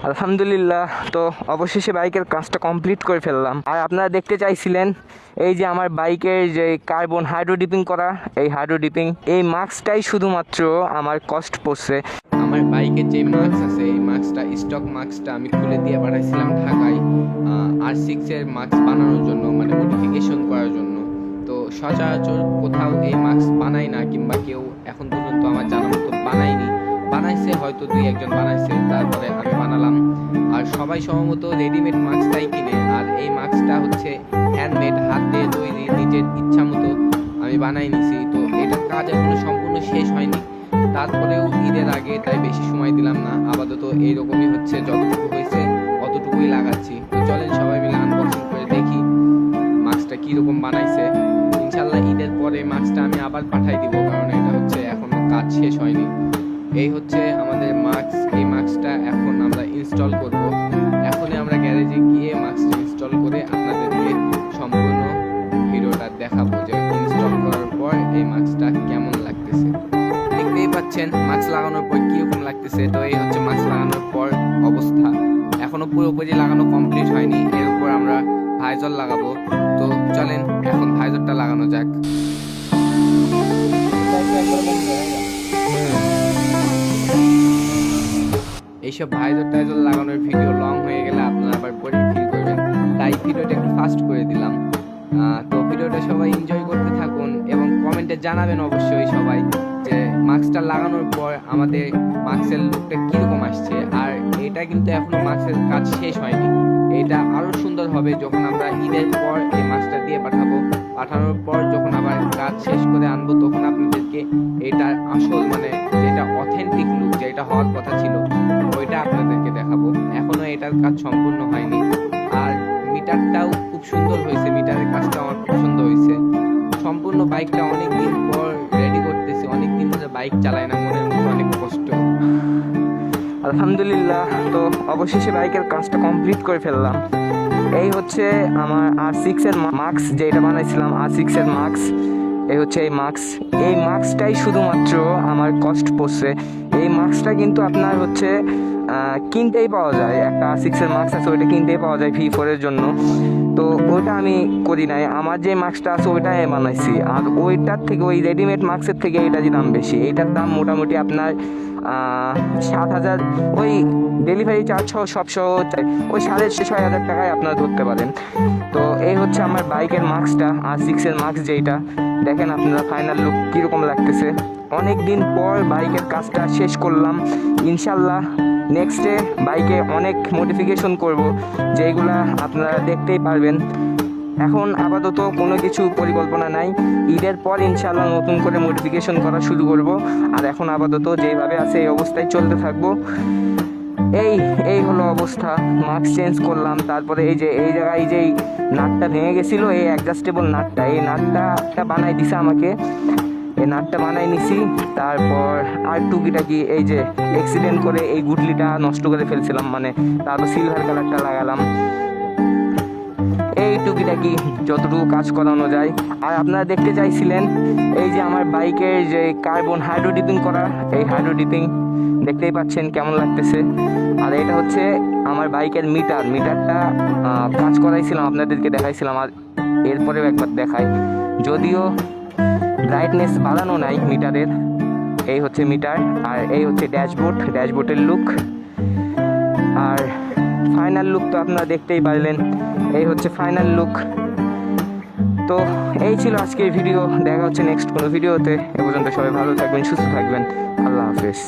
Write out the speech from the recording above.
আলহামদুলিল্লাহ। তো অবশেষে বাইকের কাজটা কমপ্লিট করে ফেললাম। আর আপনারা দেখতে চাইছিলেন এই যে আমার বাইকের যে কার্বন হাইড্রো ডিপিং করা, এই হাইড্রো ডিপিং এই মাস্কটাই শুধুমাত্র আমার কষ্ট পড়ছে। আমার বাইকের যে মাস্ক আছে এই মাস্কটা স্টক মাস্কটা আমি খুলে দিয়ে পাঠাইছিলাম ঢাকায় R6 এর মাস্ক বানানোর জন্য, মানে মডিফিকেশন করার জন্য। তো সচরাচর কোথাও এই মাস্ক বানায় না, কিংবা কেউ এখন পর্যন্ত আমার জানা মতো বানায়নি। বানাইছে হয়তো দুই একজন বানাইছে, তারপরে আমি বানালাম। আর সবাই সম্ভবত রেডিমেড মাস্কটাই কিনে, আর এই মাস্কটা হচ্ছে হ্যান্ডমেড, হাত দিয়ে তৈরি, নিজের ইচ্ছা মতো আমি বানাই নিছি। তো এটার কাজ এখনো সম্পূর্ণ শেষ হয়নি, তারপরেও ঈদের আগে তাই বেশি সময় দিলাম না। আপাতত এইরকমই হচ্ছে, যতটুকু হয়েছে অতটুকুই লাগাচ্ছি। তো চলেন সবাই মিলে আনবক্সিং করে দেখি মাস্কটা কীরকম বানাইছে। ইনশাল্লাহ ঈদের পরে মাস্কটা আমি আবার পাঠাই দিব, কারণ এটা হচ্ছে এখনো কাজ শেষ হয়নি। এই হচ্ছে আমাদের মাস্ক। এই মাস্কটা এখন আমরা ইনস্টল করব। এখনই আমরা গ্যারেজে গিয়ে মাস্কটা ইনস্টল করে আপনাদেরকে সম্পূর্ণ ভিডিওটা দেখাবো যে ইনস্টল করার পর এই মাস্কটা কেমন লাগতেছে। দেখতেই পাচ্ছেন মাস্ক লাগানোর পর কিরকম লাগতেছে। তো এই হচ্ছে মাস্ক লাগানোর পর অবস্থা। এখনো পুরোপুরি লাগানো কমপ্লিট হয়নি, এর উপর আমরা ভাইজর লাগাবো। তো চলেন এখন ভাইজরটা লাগানো যাক। এইসব ভাইজর টাইজর লাগানোর ভিডিও লং হয়ে গেলে আপনারা আবার বোরিং ফিল করবেন, তাই ভিডিওটা একটু ফাস্ট করে দিলাম। তো ভিডিওটা সবাই এনজয় করতে থাকুন এবং কমেন্টে জানাবেন অবশ্যই সবাই যে মাস্কটা লাগানোর পর আমাদের মাস্কের লুকটা কীরকম আসছে। আর এটা কিন্তু এখনো মাস্কের কাজ শেষ হয়নি, এটা আরও সুন্দর হবে যখন আমরা ঈদের পর এই মাস্কটা দিয়ে পাঠানোর পর যখন আবার কাজ শেষ করে আনবো, তখন আপনাদেরকে এটার আসল মানে যেটা অথেন্টিক লুক, যেটা হওয়ার কথা ছিল, ওইটা আপনাদেরকে দেখাবো। এখনো এটার কাজ সম্পূর্ণ হয়নি। আর মিটারটাও খুব সুন্দর হয়েছে, মিটারের কাজটা আমার পছন্দ হয়েছে। সম্পূর্ণ বাইকটা অনেকদিন পর রেডি করতেছি, অনেকদিন ধরে বাইক চালাই না, মনের মধ্যে অনেক কষ্ট। আলহামদুলিল্লাহ। তো অবশেষে বাইকের কাজটা কমপ্লিট করে ফেললাম। এই হচ্ছে আমার R6 এর মাস্ক, যেটা বানাইছিলাম R6 এর মাস্ক। এই হচ্ছে এই মাস্ক। এই মাস্কটাই শুধুমাত্র আমার কষ্ট পড়ছে। এই মাস্কটা কিন্তু আপনার হচ্ছে কিনতেই পাওয়া যায়, একটা R6 এর মাস্ক আছে, ওইটা কিনতেই পাওয়া যায় V4 এর জন্য। তো ওইটা আমি করি নাই, আমার যে মাস্কটা আছে ওইটাই বানাইছি। আর ওইটার থেকে, ওই রেডিমেড মাস্কের থেকে এইটারই দাম বেশি। এইটার দাম মোটামুটি আপনার 7,000, ওই ডেলিভারি চার্জ সহ সব সহ ওই 6,500 টাকায় আপনারা ধরতে পারেন। তো এই হচ্ছে আমার বাইকের মাস্কটা, R6 এর মাস্ক যেইটা। দেখেন আপনারা ফাইনাল লুক কীরকম লাগতেছে। অনেক দিন পর বাইকের কাজটা শেষ করলাম। ইনশাল্লাহ নেক্সটে বাইকে অনেক মডিফিকেশন করব, যেগুলা আপনারা দেখতেই পারবেন। এখন আপাতত কোনো কিছু পরিকল্পনা নাই, ঈদের পর ইনশাল্লাহ নতুন করে মডিফিকেশন করা শুরু করব। আর এখন আপাতত যেভাবে আছে এই অবস্থায় চলতে থাকবো। এই হলো অবস্থা। মাস্ক চেঞ্জ করলাম, তারপরে এই যে এই জায়গায় যে নাটটা ভেঙে গেছিলো, এই অ্যাডজাস্টেবল নাটটা, এই নাটটা বানাই দিছে আমাকে, এই নাটটা বানাই নিছি। তারপর আর টুকিটাকি এই যে অ্যাক্সিডেন্ট করে এই গুটলিটা নষ্ট করে ফেলছিলাম, মানে তারপর সিলভার কালারটা লাগালাম। এই টুকিটাকি যতটুকু কাজ করানো যায়। আর আপনারা দেখতে চাইছিলেন এই যে আমার বাইকের যে কার্বন হাইড্রো ডিপিং করা, এই হাইড্রো ডিপিং দেখতেই পাচ্ছেন কেমন লাগতেছে। আর এটা হচ্ছে আমার বাইকের মিটারটা কাজ করাইছিলাম, আপনাদেরকে দেখাইছিলাম। আর এরপরেও একবার দেখাই, যদিও ব্রাইটনেস বাড়ানো নাই মিটারের। এই হচ্ছে মিটার, আর এই হচ্ছে ড্যাশবোর্ডের লুক। আর ফাইনাল লুক তো আপনারা দেখতেই পারলেন, এই হচ্ছে ফাইনাল লুক। তো এই ছিল আজকের ভিডিও। দেখা হচ্ছে নেক্সট কোনো ভিডিওতে। এ পর্যন্ত সবাই ভালো থাকবেন, সুস্থ থাকবেন। আল্লাহ হাফেজ।